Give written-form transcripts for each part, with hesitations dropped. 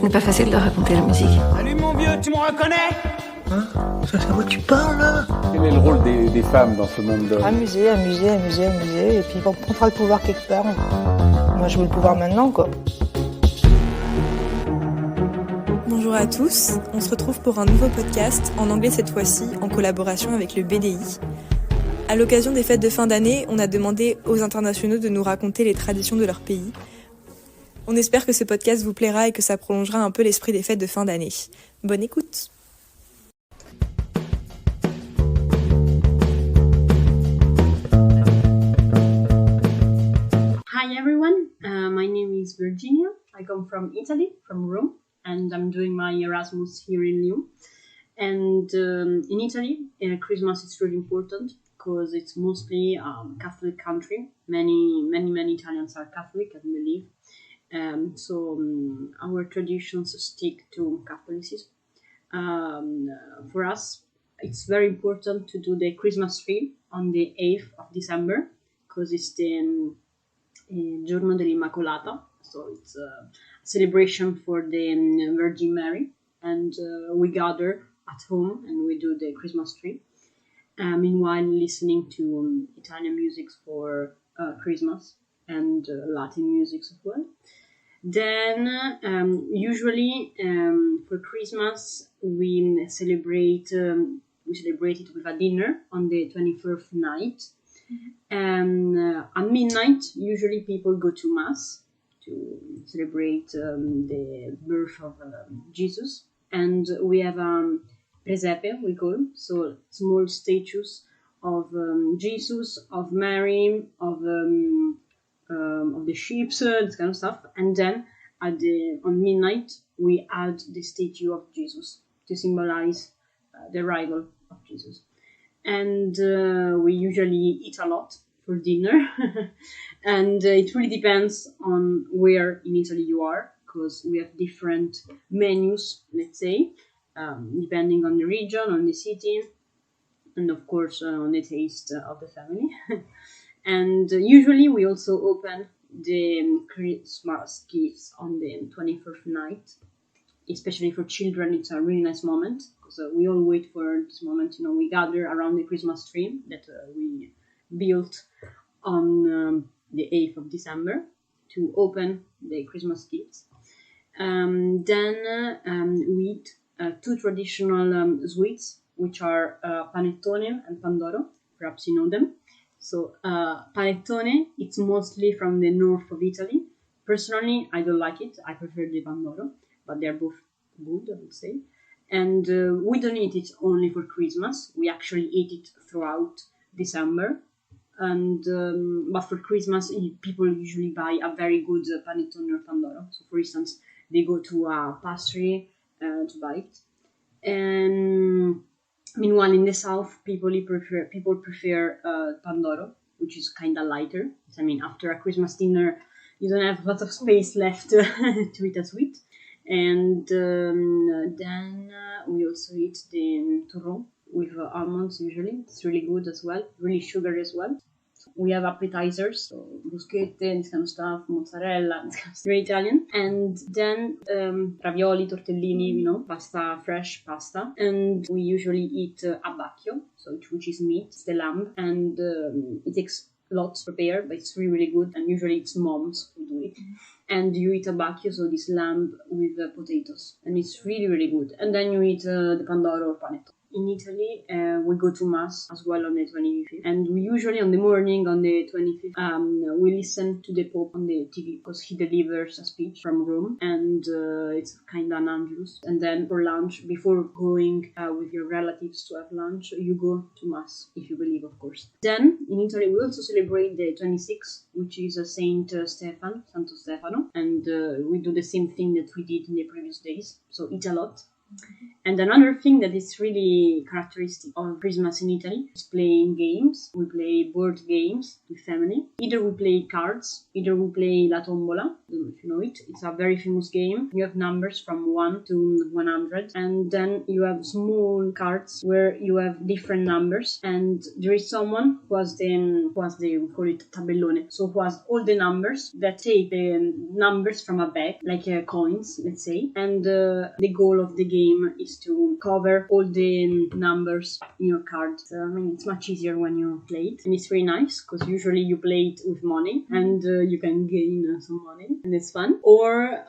n'est pas facile de raconter la musique. Salut mon vieux, tu me reconnais? Hein? Ça, c'est à moi que tu parles, là? Quel est le rôle des femmes dans ce monde d'hommes? Amuser, et puis on prendra le pouvoir quelque part. Moi, je veux le pouvoir maintenant, quoi. Bonjour à tous, on se retrouve pour un nouveau podcast, en anglais cette fois-ci, en collaboration avec le BDI. À l'occasion des fêtes de fin d'année, on a demandé aux internationaux de nous raconter les traditions de leur pays. On espère que ce podcast vous plaira et que ça prolongera un peu l'esprit des fêtes de fin d'année. Bonne écoute! Hi everyone, my name is Virginia. I come from Italy, from Rome, and I'm doing my Erasmus here in Lyon. And in Italy, Christmas is really important because it's mostly a Catholic country. Many Italians are Catholic, I believe. So our traditions stick to Catholicism. For us, it's very important to do the Christmas tree on the 8th of December because it's the Giorno dell'Immacolata. So it's a celebration for the Virgin Mary. And we gather at home and we do the Christmas tree. Meanwhile, listening to Italian music for Christmas and Latin music as well. Then, usually for Christmas, we celebrate it with a dinner on the 21st night. And at midnight, usually people go to Mass to celebrate the birth of Jesus. And we have presepe, we call, so small statues of Jesus, of Mary, of the sheep, this kind of stuff. And then on midnight, we add the statue of Jesus to symbolize the arrival of Jesus. And we usually eat a lot for dinner. And it really depends on where in Italy you are, because we have different menus, let's say, depending on the region, on the city, and of course on the taste of the family. And usually we also open the Christmas gifts on the 21st night. Especially for children, it's a really nice moment because we all wait for this moment. You know, we gather around the Christmas tree that we built on the 8th of December to open the Christmas gifts. Then we eat two traditional sweets, which are panettone and pandoro. Perhaps you know them. So panettone, it's mostly from the north of Italy. Personally, I don't like it. I prefer the pandoro, but they're both good, I would say. And we don't eat it only for Christmas. We actually eat it throughout December. And but for Christmas, people usually buy a very good panettone or pandoro. So, for instance, they go to a pastry to buy it. And meanwhile, in the south, people prefer pandoro, which is kind of lighter. I mean, after a Christmas dinner, you don't have lots of space left to eat a sweet. And then we also eat the turron with almonds usually. It's really good as well, really sugary as well. We have appetizers, so bruschette, this kind of stuff, mozzarella, this kind of stuff, very Italian. And then ravioli, tortellini, you know, fresh pasta. And we usually eat abbacchio, so which is meat, it's the lamb. And it takes lots to prepare, but it's really good. And usually it's moms who do it. And you eat abbacchio, so this lamb with potatoes. And it's really good. And then you eat the pandoro or panettone. In Italy, we go to Mass as well on the 25th. And we usually, on the morning, on the 25th, we listen to the Pope on the TV because he delivers a speech from Rome. And it's kind of an Angelus. And then for lunch, before going with your relatives to have lunch, you go to Mass, if you believe, of course. Then, in Italy, we also celebrate the 26th, which is Saint Stefano. And we do the same thing that we did in the previous days. So eat a lot And another thing that is really characteristic of Christmas in Italy is playing games. We play board games with family. Either we play cards, either we play La Tombola. I don't know if you know it. It's a very famous game. You have numbers from 1 to 100. And then you have small cards where you have different numbers. And there is someone who has we call it tabellone. So who has all the numbers that take the numbers from a bag, like coins, let's say. And the goal of the game is to cover all the numbers in your card. So, I mean, it's much easier when you play it, and it's very nice because usually you play it with money, and you can gain some money, and it's fun. Or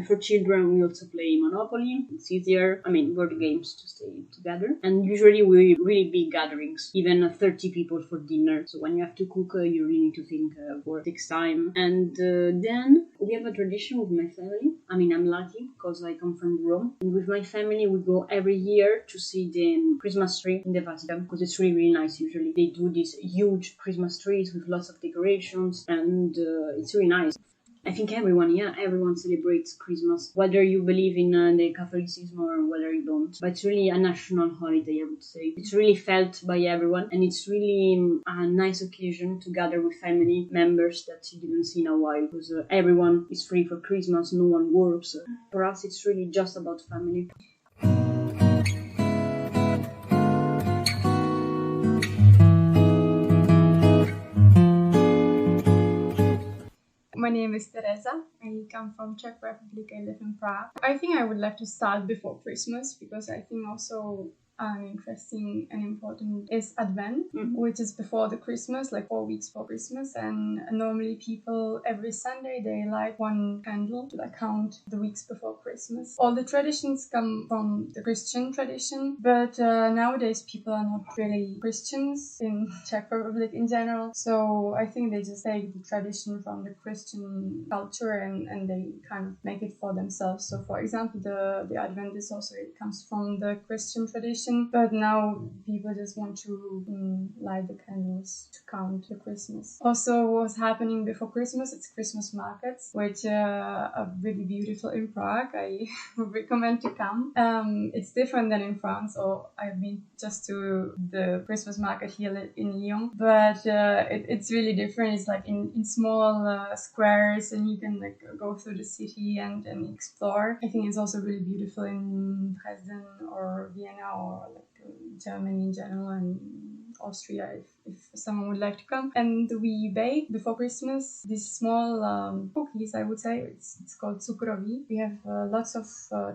for children, we also play Monopoly. It's easier. I mean, board games to stay together, and usually we really big gatherings, even 30 people for dinner. So when you have to cook, you really need to think for it takes time. And then we have a tradition with my family. I mean, I'm lucky because I come from Rome, and with my family we go every year to see the Christmas tree in the Vatican because it's really, really nice. Usually they do these huge Christmas trees with lots of decorations, and it's really nice. I think everyone celebrates Christmas, whether you believe in the Catholicism or whether you don't. But it's really a national holiday, I would say. It's really felt by everyone, and it's really a nice occasion to gather with family members that you didn't see in a while, because everyone is free for Christmas, no one works. For us, it's really just about family. My name is Teresa. I come from Czech Republic. I live in Prague. I think I would like to start before Christmas because I think also interesting and important is Advent, which is before the Christmas, like 4 weeks before Christmas. And normally people every Sunday they light one candle to count the weeks before Christmas. All the traditions come from the Christian tradition, but nowadays people are not really Christians in Czech Republic in general. So I think they just take the tradition from the Christian culture and they kind of make it for themselves. So for example, the Advent is also, it comes from the Christian tradition. But now people just want to light the candles to count the Christmas. Also, what's happening before Christmas, it's Christmas markets, which are really beautiful in Prague. I would recommend to come. It's different than in France, or I've been just to the Christmas market here in Lyon, but it's really different. It's like in small squares, and you can go through the city and explore. I think it's also really beautiful in Dresden or Vienna or Germany in general and Austria if someone would like to come. And we bake before Christmas these small cookies, I would say. It's called cukroví. We have lots of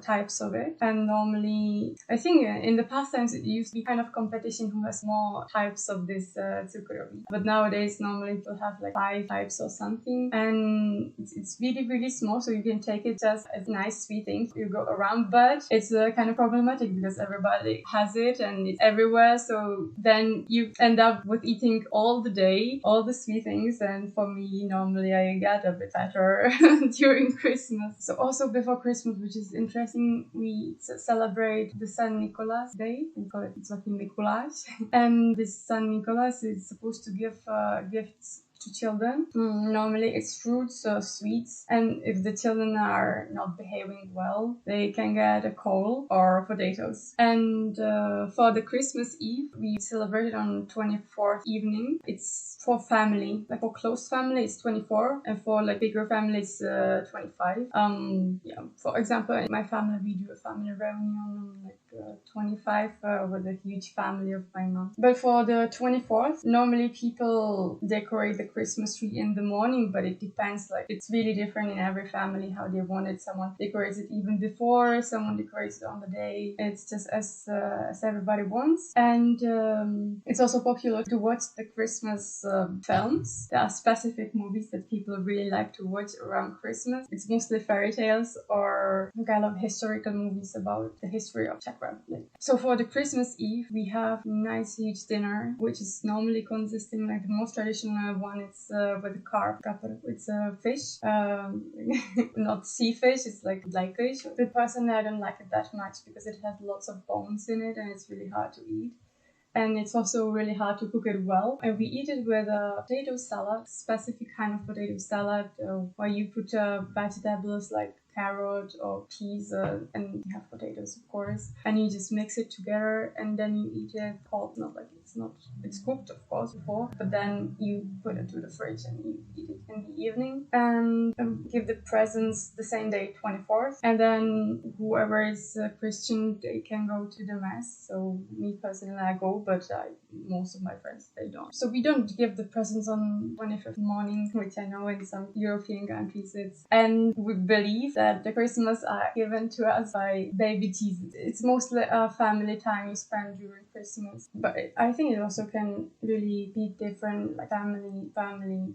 types of it. And normally, I think in the past times it used to be kind of competition who has more types of this cukroví. But nowadays, normally people have 5 types or something. And it's really, really small, so you can take it just as a nice sweet thing. You go around, but it's kind of problematic because everybody has it and it's everywhere. So then you end up with eating all the day, all the sweet things. And for me, normally I get a bit fatter during Christmas. So also before Christmas, which is interesting, we celebrate the San Nicolas Day. We call it Mikuláš. And this San Nicolas is supposed to give gifts to children. Normally it's fruits or sweets, and if the children are not behaving well, they can get a coal or potatoes. And for the Christmas Eve, we celebrate it on 24th evening. It's for family, for close family it's 24, and for bigger family it's 25. For example, in my family we do a family reunion on 25 with a huge family of my mom. But for the 24th, normally people decorate the Christmas tree in the morning, but it depends. It's really different in every family how they want it. Someone decorates it even before, someone decorates it on the day. It's just as everybody wants. And it's also popular to watch the Christmas films. There are specific movies that people really like to watch around Christmas. It's mostly fairy tales or kind of historical movies about the history of Czech Republic. So for the Christmas Eve, we have a nice huge dinner, which is normally consisting the most traditional one. It's with a carp. It's a fish, not sea fish. It's like fish. But personally, I don't like it that much because it has lots of bones in it and it's really hard to eat. and it's also really hard to cook it well. And we eat it with a potato salad, specific kind of potato salad, where you put vegetables like carrot or peas, and you have potatoes, of course, and you just mix it together, and then you eat it cold. It's cooked, of course, before, but then you put it to the fridge and you eat it in the evening, and give the presents the same day, 24th, and then whoever is a Christian, they can go to the mass. So me personally, I go, but most of my friends, they don't. So we don't give the presents on 25th morning, which I know in some European countries and we believe that the Christmas are given to us by baby Jesus. It's mostly a family time you spend during Christmas, but I think it also can really be different, like family.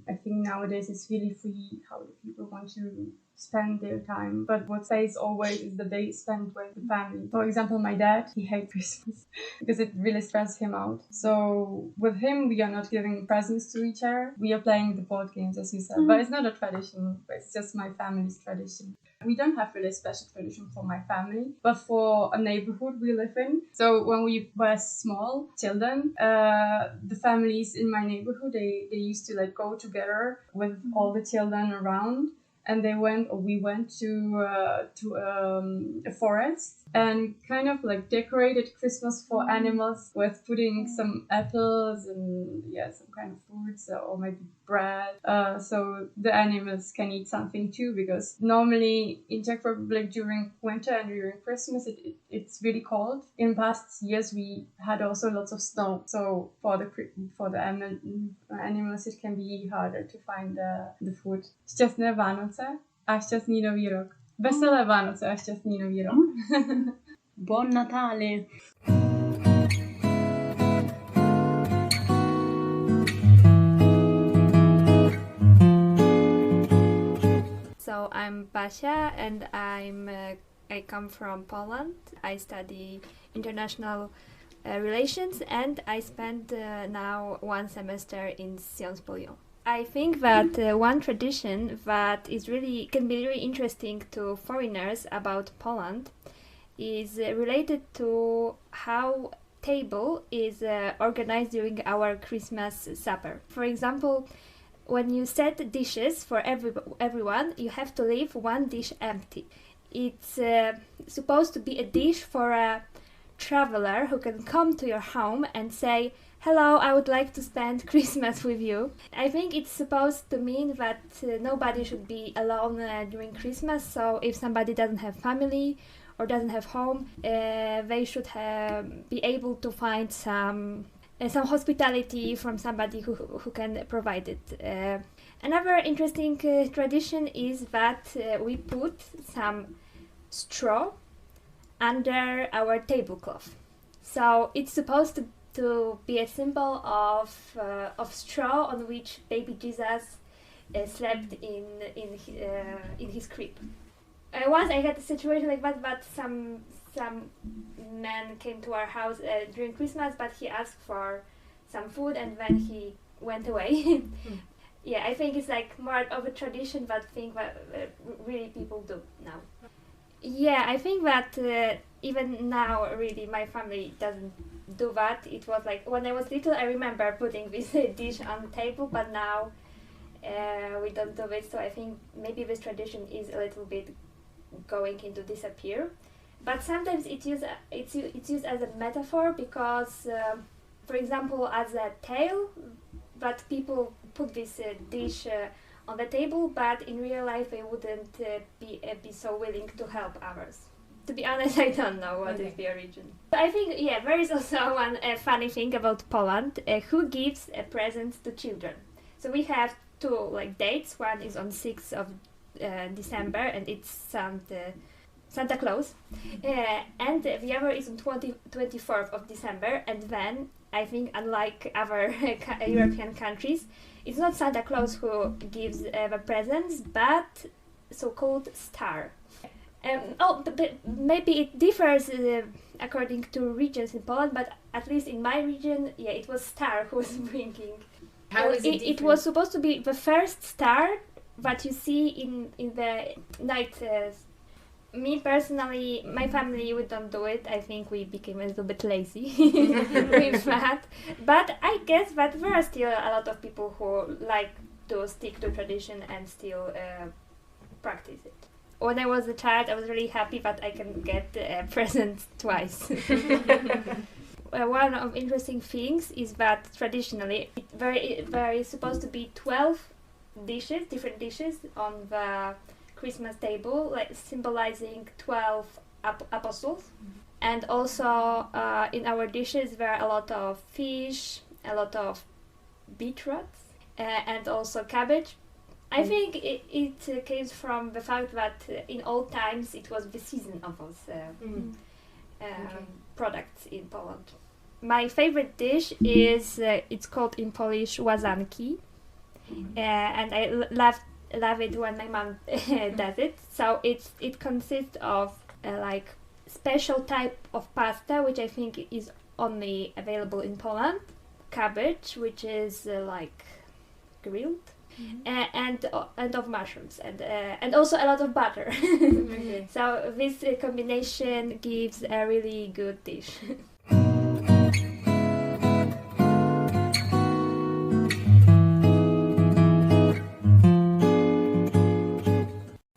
I think nowadays it's really free how the people want to spend their time, but what stays always is the day spent with the family. For example, my dad, he hates Christmas because it really stresses him out. So with him, we are not giving presents to each other. We are playing the board games, as you said, but it's not a tradition. It's just my family's tradition. We don't have really a special tradition for my family, but for a neighborhood we live in. So when we were small children, the families in my neighborhood, they used to go together with all the children around. And we went to a forest and kind of decorated Christmas for animals with putting some apples and some kind of fruits or maybe bread. So the animals can eat something too, because normally in Czech Republic during winter and during Christmas it's really cold. In past years we had also lots of snow. So for the animals it can be harder to find the food. Šťastné Vánoce a šťastný nový rok. Veselé Vánoce a šťastný nový rok. Buon Natale! So I'm Basia and I come from Poland. I study international relations and I spent now 1 semester in Sciences Po Lyon. I think that one tradition that can be really interesting to foreigners about Poland is related to how table is organized during our Christmas supper. For example, when you set dishes for everyone, you have to leave one dish empty. It's supposed to be a dish for a traveler who can come to your home and say, "Hello, I would like to spend Christmas with you." I think it's supposed to mean that nobody should be alone during Christmas, so if somebody doesn't have family or doesn't have home, they should be able to find some hospitality from somebody who can provide it. Another interesting tradition is that we put some straw under our tablecloth. So it's supposed to be a symbol of straw on which baby Jesus slept in his crib. Once I had a situation like that, but some man came to our house during Christmas, but he asked for some food and then he went away. Yeah, I think it's more of a tradition, but thing that really people do now. Yeah, I think that even now, really, my family doesn't do that. It was when I was little, I remember putting this dish on the table, but now we don't do it. So I think maybe this tradition is a little bit going into disappear. But sometimes it's used as a metaphor because, for example, as a tale, that people put this dish on the table, but in real life they wouldn't be so willing to help others. To be honest, I don't know what is the origin. I think, there is also one funny thing about Poland, who gives presents to children. So we have two dates. One is on 6th of December and it's Santa Claus, and the other is on 24th of December, and then I think, unlike other European countries, it's not Santa Claus who gives the presents, but so-called star. Maybe it differs according to regions in Poland, but at least in my region, it was star who was bringing. How is it different? It was supposed to be the first star that you see in the night Me personally, my family, we don't do it. I think we became a little bit lazy with that. But I guess that there are still a lot of people who like to stick to tradition and still practice it. When I was a child, I was really happy that I can get presents twice. One of interesting things is that traditionally there is supposed to be 12 different dishes on the Christmas table, like symbolizing 12 apostles. And also in our dishes there are a lot of fish, a lot of beetroots, and also cabbage. I think it came from the fact that in old times it was the season of those products in Poland. My favorite dish is, it's called in Polish łazanki, and I love it when my mom does it. So it consists of like special type of pasta, which I think is only available in Poland, cabbage, which is like grilled, and of mushrooms, and also a lot of butter. Okay. So this combination gives a really good dish.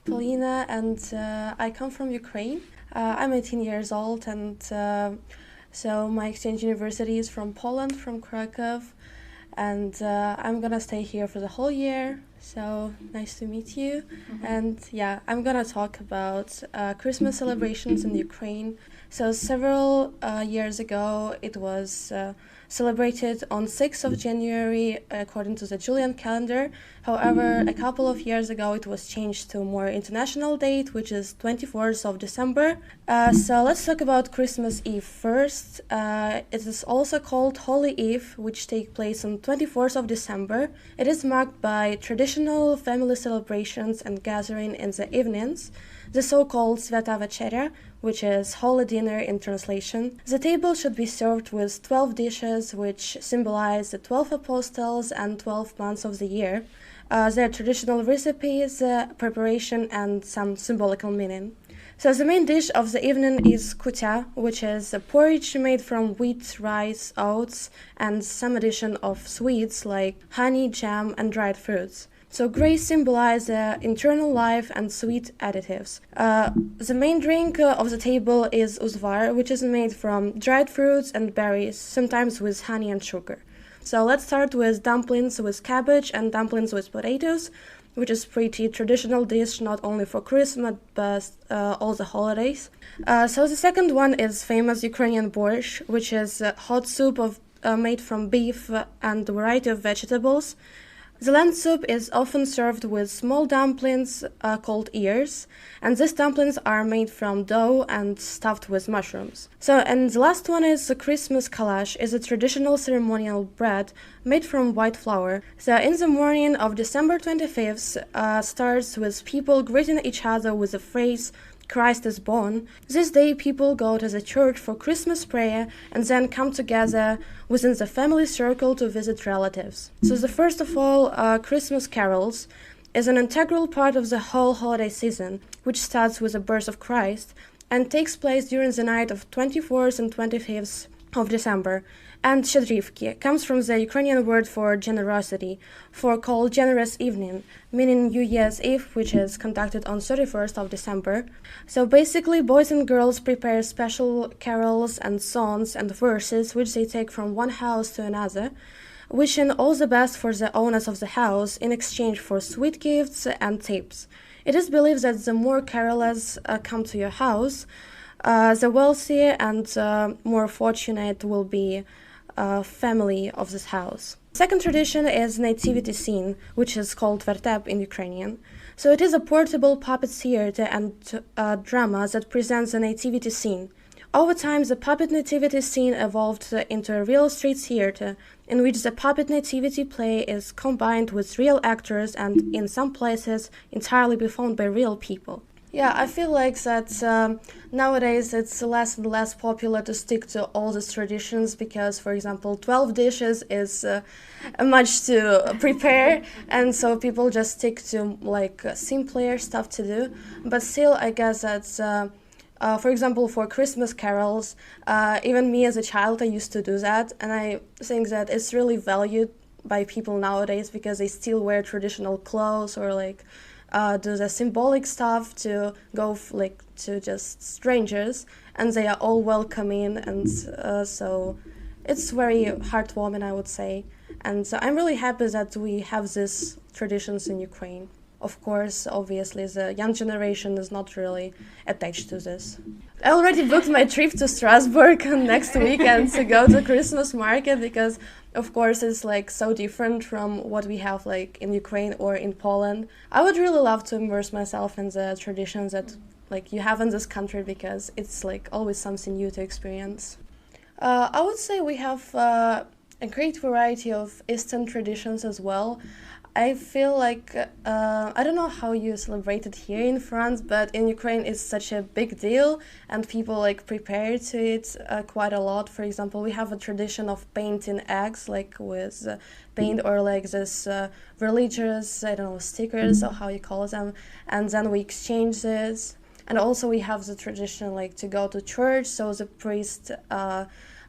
Polina, and I come from Ukraine. I'm 18 years old, and so my exchange university is from Poland, from Krakow, and I'm gonna stay here for the whole year. So nice to meet you. And yeah, I'm gonna talk about Christmas celebrations in Ukraine. So several years ago, it was celebrated on 6th of January according to the Julian calendar. However, a couple of years ago it was changed to a more international date, which is 24th of December. So let's talk about Christmas Eve first. It is also called Holy Eve, which takes place on 24th of December. It is marked by traditional family celebrations and gathering in the evenings, the so-called Święta Wieczeria, which is holy dinner in translation. The table should be served with 12 dishes, which symbolize the 12 apostles and 12 months of the year, their traditional recipes, preparation, and some symbolical meaning. So the main dish of the evening is kutia, which is a porridge made from wheat, rice, oats, and some addition of sweets like honey, jam, and dried fruits. So grace symbolizes internal life and sweet additives. The main drink of the table is uzvar, which is made from dried fruits and berries, sometimes with honey and sugar. So let's start with dumplings with cabbage and dumplings with potatoes, which is pretty traditional dish not only for Christmas but all the holidays. So the second one is famous Ukrainian borscht, which is a hot soup made from beef and a variety of vegetables. The land soup is often served with small dumplings called ears, and these dumplings are made from dough and stuffed with mushrooms. And the last one is the Christmas kalash, is a traditional ceremonial bread made from white flour. So in the morning of December 25th starts with people greeting each other with the phrase, Christ is born. This day people go to the church for Christmas prayer and then come together within the family circle to visit relatives. So the first of all, Christmas carols is an integral part of the whole holiday season, which starts with the birth of Christ and takes place during the night of 24th and 25th of December. And Щедрівки comes from the Ukrainian word for generosity, for called generous evening, meaning New Year's Eve, which is conducted on 31st of December. So basically, boys and girls prepare special carols and songs and verses, which they take from one house to another, wishing all the best for the owners of the house in exchange for sweet gifts and tips. It is believed that the more carolers come to your house, the wealthier and more fortunate will be family of this house. Second tradition is nativity scene, which is called vertep in Ukrainian. So it is a portable puppet theater and drama that presents the nativity scene. Over time, the puppet nativity scene evolved into a real street theater, in which the puppet nativity play is combined with real actors and, in some places, entirely performed by real people. Yeah, I feel like that nowadays it's less and less popular to stick to all these traditions because, for example, 12 dishes is much to prepare, and so people just stick to like simpler stuff to do. But still, I guess that, for example, for Christmas carols, even me as a child, I used to do that, and I think that it's really valued by people nowadays because they still wear traditional clothes or like do the symbolic stuff to go to just strangers, and they are all welcoming, and so it's very heartwarming, I would say. And so I'm really happy that we have these traditions in Ukraine. Of course, obviously, the young generation is not really attached to this. I already booked my trip to Strasbourg next weekend to go to Christmas market because, of course, it's like so different from what we have like in Ukraine or in Poland. I would really love to immerse myself in the traditions that like you have in this country because it's like always something new to experience. I would say we have a great variety of Eastern traditions as well. I feel like, I don't know how you celebrate it here in France, but in Ukraine it's such a big deal and people like prepare to it quite a lot. For example, we have a tradition of painting eggs like with paint or like this religious, I don't know, stickers or how you call them, and then we exchange this. And also we have the tradition like to go to church, so the priest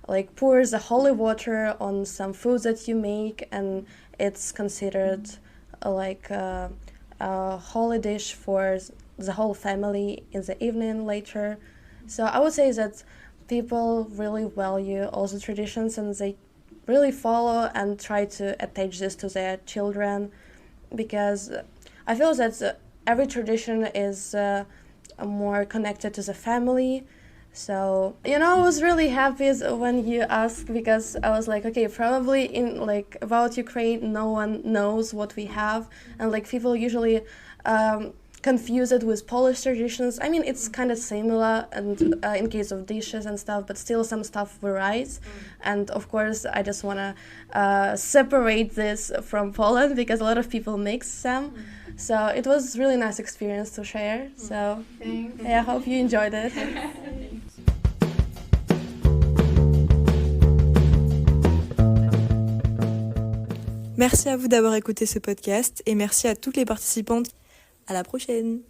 like pours the holy water on some food that you make, and it's considered like a holy dish for the whole family in the evening later. So I would say that people really value all the traditions and they really follow and try to attach this to their children, because I feel that every tradition is more connected to the family. So, I was really happy when you asked, because I was like, okay, probably in like about Ukraine, no one knows what we have, and like people usually confuse it with Polish traditions. I mean, it's kind of similar, and in case of dishes and stuff, but still some stuff varies. And of course, I just want to separate this from Poland because a lot of people mix them. So it was really nice experience to share. So yeah, I hope you enjoyed it. Merci à vous d'avoir écouté ce podcast et merci à toutes les participantes. À la prochaine!